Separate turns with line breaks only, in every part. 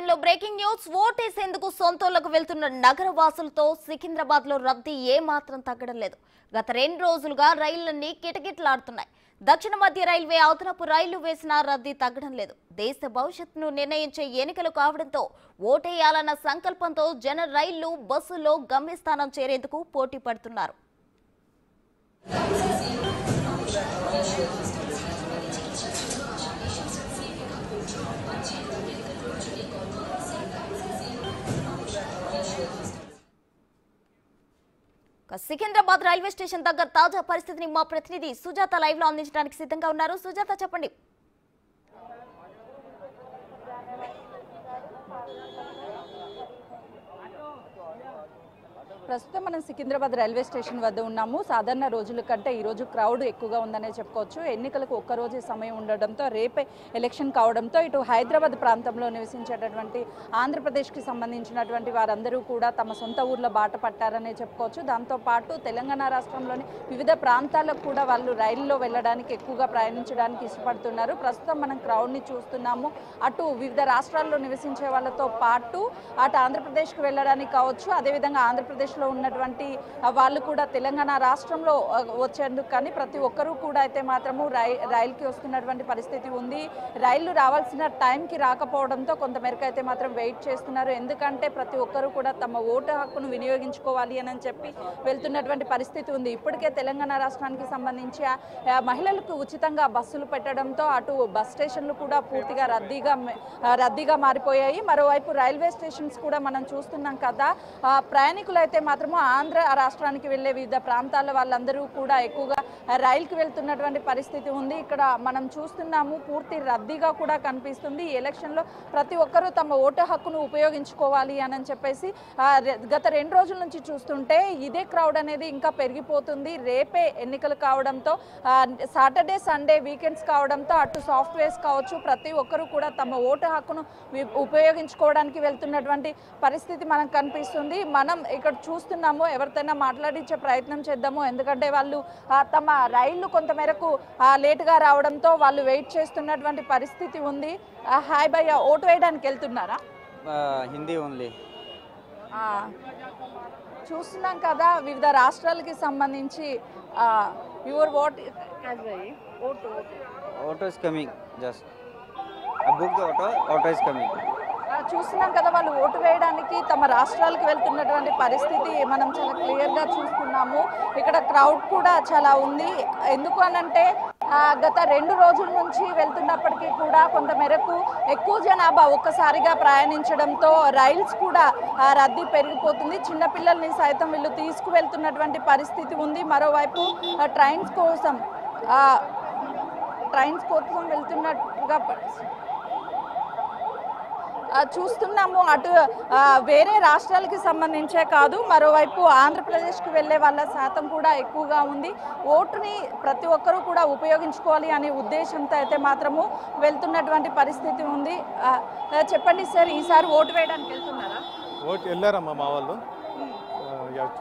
లో breaking news. ఓటేసేందుకు సొంతూళ్లకు వెళ్తున్న నగర వాసులతో సికింద్రాబాద్ లో రద్దీ ఏమాత్రం తగ్గడం లేదు. గత 2 రోజులుగా రైళ్లన్నీ కిటకిటలాడుతున్నాయి. దక్షిణ మధ్య రైల్వే అదనపు రైళ్లు వేసినా రద్దీ తగ్గడం లేదు. దేశ భవిష్యత్తును నిర్ణయించే ఎన్నికలు కావడంతో ఓటేయాలన్న సంకల్పంతో జన రైళ్లు బస్సుల్లో గమ్యస్థానం చేరేందుకు పోటీ పడుతున్నారు. సికింద్రాబాద్ రైల్వే స్టేషన్ దగ్గర తాజా పరిస్థితిని మా ప్రతినిధి సుజాత లైవ్ లో అందించడానికి సిద్ధంగా ఉన్నారు. సుజాత, చెప్పండి.
ప్రస్తుతం మనం సికింద్రాబాద్ రైల్వే స్టేషన్ వద్ద ఉన్నాము. సాధారణ రోజుల కంటే ఈరోజు క్రౌడ్ ఎక్కువగా ఉందనే చెప్పుకోవచ్చు. ఎన్నికలకు ఒక్కరోజే సమయం ఉండడంతో రేపే ఎలక్షన్ కావడంతో ఇటు హైదరాబాద్ ప్రాంతంలో నివసించేటటువంటి ఆంధ్రప్రదేశ్కి సంబంధించినటువంటి వారందరూ కూడా తమ సొంత ఊర్లో బాట పట్టారనే చెప్పుకోవచ్చు. దాంతోపాటు తెలంగాణ రాష్ట్రంలోని వివిధ ప్రాంతాలకు కూడా వాళ్ళు రైల్లో వెళ్ళడానికి ఎక్కువగా ప్రయాణించడానికి ఇష్టపడుతున్నారు. ప్రస్తుతం మనం క్రౌడ్ని చూస్తున్నాము. అటు వివిధ రాష్ట్రాల్లో నివసించే వాళ్ళతో పాటు అటు ఆంధ్రప్రదేశ్కి వెళ్ళడానికి కావచ్చు, అదేవిధంగా ఆంధ్రప్రదేశ్ ఉన్నటువంటి వాళ్ళు కూడా తెలంగాణ రాష్ట్రంలో వచ్చేందుకు కానీ ప్రతి ఒక్కరూ కూడా అయితే మాత్రము రైలుకి వస్తున్నటువంటి పరిస్థితి ఉంది. రైళ్లు రావాల్సిన టైంకి రాకపోవడంతో కొంతమేరకు అయితే మాత్రం వెయిట్ చేస్తున్నారు. ఎందుకంటే ప్రతి ఒక్కరూ కూడా తమ ఓటు హక్కును వినియోగించుకోవాలి అని చెప్పి వెళ్తున్నటువంటి పరిస్థితి ఉంది. ఇప్పటికే తెలంగాణ రాష్ట్రానికి సంబంధించి మహిళలకు ఉచితంగా బస్సులు పెట్టడంతో అటు బస్ స్టేషన్లు కూడా పూర్తిగా రద్దీగా మారిపోయాయి. మరోవైపు రైల్వే స్టేషన్స్ కూడా మనం చూస్తున్నాం కదా. ప్రయాణికులు అయితే మాత్రము ఆంధ్ర రాష్ట్రానికి వెళ్లే వివిధ ప్రాంతాల వాళ్ళందరూ కూడా ఎక్కువగా రైలుకి వెళ్తున్నటువంటి పరిస్థితి ఉంది. ఇక్కడ మనం చూస్తున్నాము పూర్తి రద్దీగా కూడా కనిపిస్తుంది. ఈ ఎలక్షన్లో ప్రతి ఒక్కరూ తమ ఓటు హక్కును ఉపయోగించుకోవాలి అని చెప్పేసి గత 2 రోజుల నుంచి చూస్తుంటే ఇదే క్రౌడ్ అనేది ఇంకా పెరిగిపోతుంది. రేపే ఎన్నికలు కావడంతో సాటర్డే సండే వీకెండ్స్ కావడంతో అటు సాఫ్ట్వేర్స్ కావచ్చు ప్రతి ఒక్కరూ కూడా తమ ఓటు హక్కును ఉపయోగించుకోవడానికి వెళ్తున్నటువంటి పరిస్థితి మనకు కనిపిస్తుంది. మనం ఇక్కడ చూస్తున్నాము. ఎవరితోనైనా మాట్లాడించే ప్రయత్నం చేద్దాము. ఎందుకంటే వాళ్ళు తమ రైళ్లు కొంతమేరకు లేటుగా రావడంతో వాళ్ళు వెయిట్ చేస్తున్నటువంటి పరిస్థితి ఉంది. హాయ్ భయ్యా, ఓటు వేయడానికి వెళ్తున్నారా?
హిందీ ఓన్లీ.
చూస్తున్నాం కదా వివిధ రాష్ట్రాలకి సంబంధించి your vote
auto is coming, just book the auto is coming.
చూస్తున్నాం కదా వాళ్ళు ఓటు వేయడానికి తమ రాష్ట్రాలకు వెళ్తున్నటువంటి పరిస్థితి మనం చాలా క్లియర్గా చూస్తున్నాము. ఇక్కడ క్రౌడ్ కూడా చాలా ఉంది. ఎందుకు అనంటే గత 2 రోజుల నుంచి వెళ్తున్నప్పటికీ కూడా కొంతమేరకు ఎక్కువ జనాభా ఒక్కసారిగా ప్రయాణించడంతో రైల్స్ కూడా రద్దీ పెరిగిపోతుంది. చిన్నపిల్లల్ని సైతం వీళ్ళు తీసుకువెళ్తున్నటువంటి పరిస్థితి ఉంది. మరోవైపు ట్రైన్స్ కోసం వెళ్తున్నట్టుగా చూస్తున్నాము. అటు వేరే రాష్ట్రాలకి సంబంధించే కాదు, మరోవైపు ఆంధ్రప్రదేశ్కి వెళ్ళే వాళ్ళ శాతం కూడా ఎక్కువగా ఉంది. ఓటుని ప్రతి ఒక్కరూ కూడా ఉపయోగించుకోవాలి అనే ఉద్దేశంతో అయితే మాత్రము వెళ్తున్నటువంటి పరిస్థితి ఉంది. చెప్పండి సార్, ఈసారి ఓటు వేయడానికి వెళ్తున్నారా?
ఓటు వెళ్ళారమ్మా మా వాళ్ళు.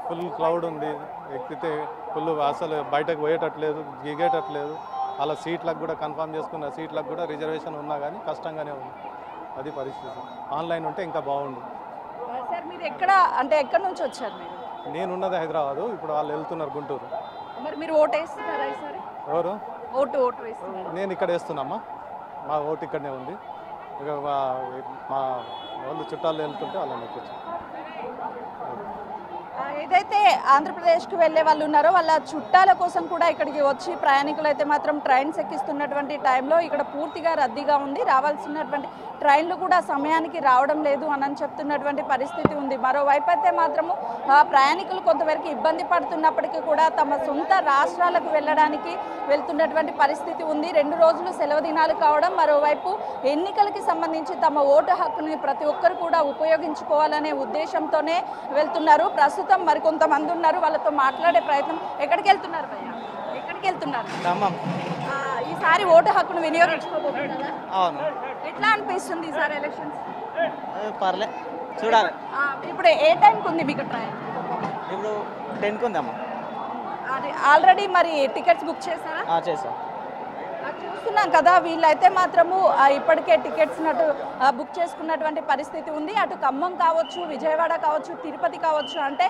ఫుల్ క్లౌడ్ ఉంది. ఎక్కితే ఫుల్ అసలు బయటకు పోయేటట్లేదు, దిగేటట్లేదు. అలా సీట్లకు కూడా కన్ఫర్మ్ చేసుకున్న సీట్లకు కూడా రిజర్వేషన్ ఉన్నా కానీ కష్టంగానే ఉంది. అది పరిస్థితి. ఆన్లైన్ ఉంటే ఇంకా బాగుండు.
సార్ మీరు ఎక్కడి నుంచి వచ్చారు?
నేనున్నది హైదరాబాదు, ఇప్పుడు వాళ్ళు వెళ్తున్నారు గుంటూరు.
మరి మీరు ఓటు వేస్తున్నారా ఈసారి?
ఎవరు?
ఓటు వేస్తున్నారు.
నేను ఇక్కడ వేస్తున్నామ్మా. మా ఓటు ఇక్కడనే ఉంది. ఇక మా వాళ్ళు చుట్టాలు వెళ్తుంటే వాళ్ళని ఎక్కించారు.
ఏదైతే ఆంధ్రప్రదేశ్కి వెళ్ళే వాళ్ళు ఉన్నారో వాళ్ళ చుట్టాల కోసం కూడా ఇక్కడికి వచ్చి ప్రయాణికులు అయితే మాత్రం ట్రైన్స్ ఎక్కిస్తున్నటువంటి టైంలో ఇక్కడ పూర్తిగా రద్దీగా ఉంది. రావాల్సినటువంటి ట్రైన్లు కూడా సమయానికి రావడం లేదు అని చెప్తున్నటువంటి పరిస్థితి ఉంది. మరోవైపు అయితే మాత్రము ప్రయాణికులు కొంతవరకు ఇబ్బంది పడుతున్నప్పటికీ కూడా తమ సొంత రాష్ట్రాలకు వెళ్ళడానికి వెళ్తున్నటువంటి పరిస్థితి ఉంది. 2 రోజులు సెలవు దినాలు కావడం, మరోవైపు ఎన్నికలకి సంబంధించి తమ ఓటు హక్కుని ప్రతి ఒక్కరు కూడా ఉపయోగించుకోవాలనే ఉద్దేశంతోనే వెళ్తున్నారు. ప్రస్తుతం మరికొంతమంది ఉన్నారు, వాళ్ళతో మాట్లాడే ప్రయత్నం. ఎక్కడికి వెళ్తున్నారు భయ్యా? ఎక్కడికి వెళ్తున్నారు? ఈసారి ఓటు హక్కును వినియోగించుకోబోతున్నారా?
అవును.
ఎట్లా అనిపిస్తుంది ఈసారి ఎలక్షన్స్?
పర్లే, చూడాలి.
ఇప్పుడు ఏ టైంకి ఉంది మీకు ట్రైన్?
ఇప్పుడు 10కి ఉందమ్మా.
ఆల్రెడీ మరి టికెట్స్ బుక్ చేశారా?
చేసా.
చూస్తున్నాం కదా, వీళ్ళైతే మాత్రము ఇప్పటికే టికెట్స్ బుక్ చేసుకున్నటువంటి పరిస్థితి ఉంది. అటు ఖమ్మం కావచ్చు, విజయవాడ కావచ్చు, తిరుపతి కావచ్చు, అంటే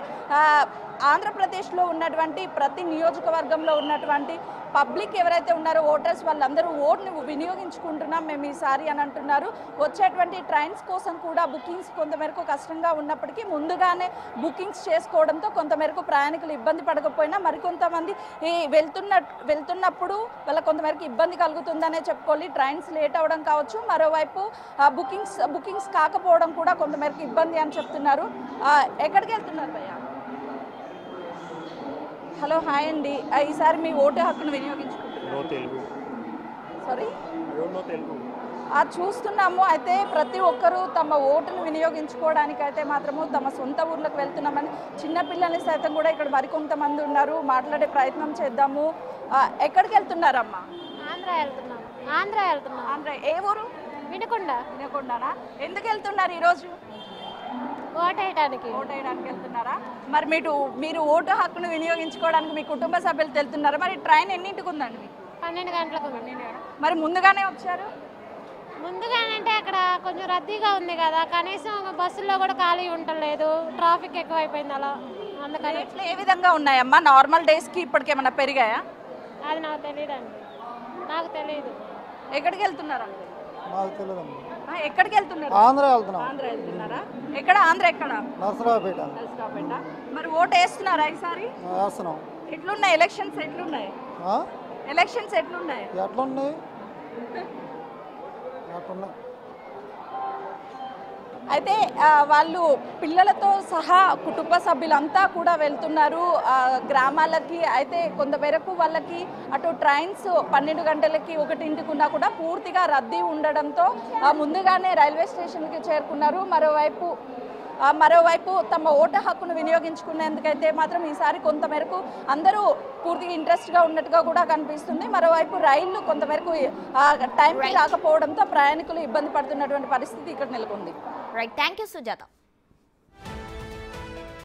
ఆంధ్రప్రదేశ్లో ఉన్నటువంటి ప్రతి నియోజకవర్గంలో ఉన్నటువంటి పబ్లిక్ ఎవరైతే ఉన్నారో ఓటర్స్ వాళ్ళందరూ ఓట్ని వినియోగించుకుంటున్నాం మేము ఈసారి అని అంటున్నారు. వచ్చేటువంటి ట్రైన్స్ కోసం కూడా బుకింగ్స్ కొంతమేరకు కష్టంగా ఉన్నప్పటికీ ముందుగానే బుకింగ్స్ చేసుకోవడంతో కొంతమేరకు ప్రయాణికులు ఇబ్బంది పడకపోయినా మరికొంతమంది వెళ్తున్నప్పుడు వాళ్ళ కొంతమేరకు ఇబ్బంది కలుగుతుందనే చెప్పుకోవాలి. ట్రైన్స్ లేట్ అవ్వడం కావచ్చు, మరోవైపు బుకింగ్స్ కాకపోవడం కూడా కొంతమేరకు ఇబ్బంది అని చెప్తున్నారు. ఎక్కడికి వెళ్తున్నారు భయ్యా? హలో, హాయ్ అండి. ఈసారి మీ ఓటు హక్కును వినియోగించుకుంటున్నారు. సారీ, చూస్తున్నాము. అయితే ప్రతి ఒక్కరూ తమ ఓటును వినియోగించుకోవడానికి అయితే మాత్రము తమ సొంత ఊర్లకు వెళ్తున్నామని చిన్నపిల్లల్ని సైతం కూడా ఇక్కడ మరికొంతమంది ఉన్నారు. మాట్లాడే ప్రయత్నం చేద్దాము. ఎక్కడికి వెళ్తున్నారమ్మా?
ఆంధ్ర వెళ్తున్నాం.
ఆంధ్ర ఏ ఊరు? వినకొండనా? ఎందుకు వెళ్తున్నారు ఈరోజు?
ఓటేయడానికి
వెళ్తున్నారా? మరి మీరు ఓటు హక్కును వినియోగించుకోవడానికి మీ కుటుంబ సభ్యులు వెళ్తున్నారా? మరి ట్రైన్ ఎన్నింటికి ఉందండి?
12 గంటలకు.
మరి ముందుగానే వచ్చారు?
ముందుగానంటే అక్కడ కొంచెం రద్దీగా ఉంది కదా, కనీసం బస్సుల్లో కూడా ఖాళీ ఉండలేదు, ట్రాఫిక్ ఎక్కువైపోయింది అలా. అందుకని
ఏ విధంగా ఉన్నాయమ్మా? నార్మల్ డేస్కి ఇప్పటికేమన్నా పెరిగాయా?
అది నాకు తెలియదండి.
ఎక్కడికి వెళ్తున్నారా?
మాకు తెలియదండి.
ఎక్కడికి వెళ్తున్నారు?
ఆంధ్ర వెళ్తున్నాం.
ఆంధ్ర వెళ్తున్నారా? ఎక్కడ? ఆంధ్ర ఎక్కడ?
నరసరావుపేట.
మరి ఓటు వేస్తున్నారా ఈసారి?
వేస్తున్నాం.
ఎట్లున్నాయి ఎలక్షన్స్? ఎట్లున్నాయి?
ఎట్లున్నాయి?
అయితే వాళ్ళు పిల్లలతో సహా కుటుంబ సభ్యులంతా కూడా వెళ్తున్నారు గ్రామాలకి. అయితే కొంతమేరకు వాళ్ళకి అటు ట్రైన్స్ 12 గంటలకి 1ంటికి ఉన్నా కూడా పూర్తిగా రద్దీ ఉండడంతో ముందుగానే రైల్వే స్టేషన్కి చేరుకున్నారు. మరోవైపు తమ ఓటు హక్కును వినియోగించుకునేందుకైతే మాత్రం ఈసారి కొంతమేరకు అందరూ పూర్తిగా ఇంట్రెస్ట్గా ఉన్నట్టుగా కూడా కనిపిస్తుంది. మరోవైపు రైళ్లు కొంతమేరకు టైంకి రాకపోవడంతో ప్రయాణికులు ఇబ్బంది పడుతున్నటువంటి పరిస్థితి ఇక్కడ నెలకొంది.
Right, thank you Sujatha.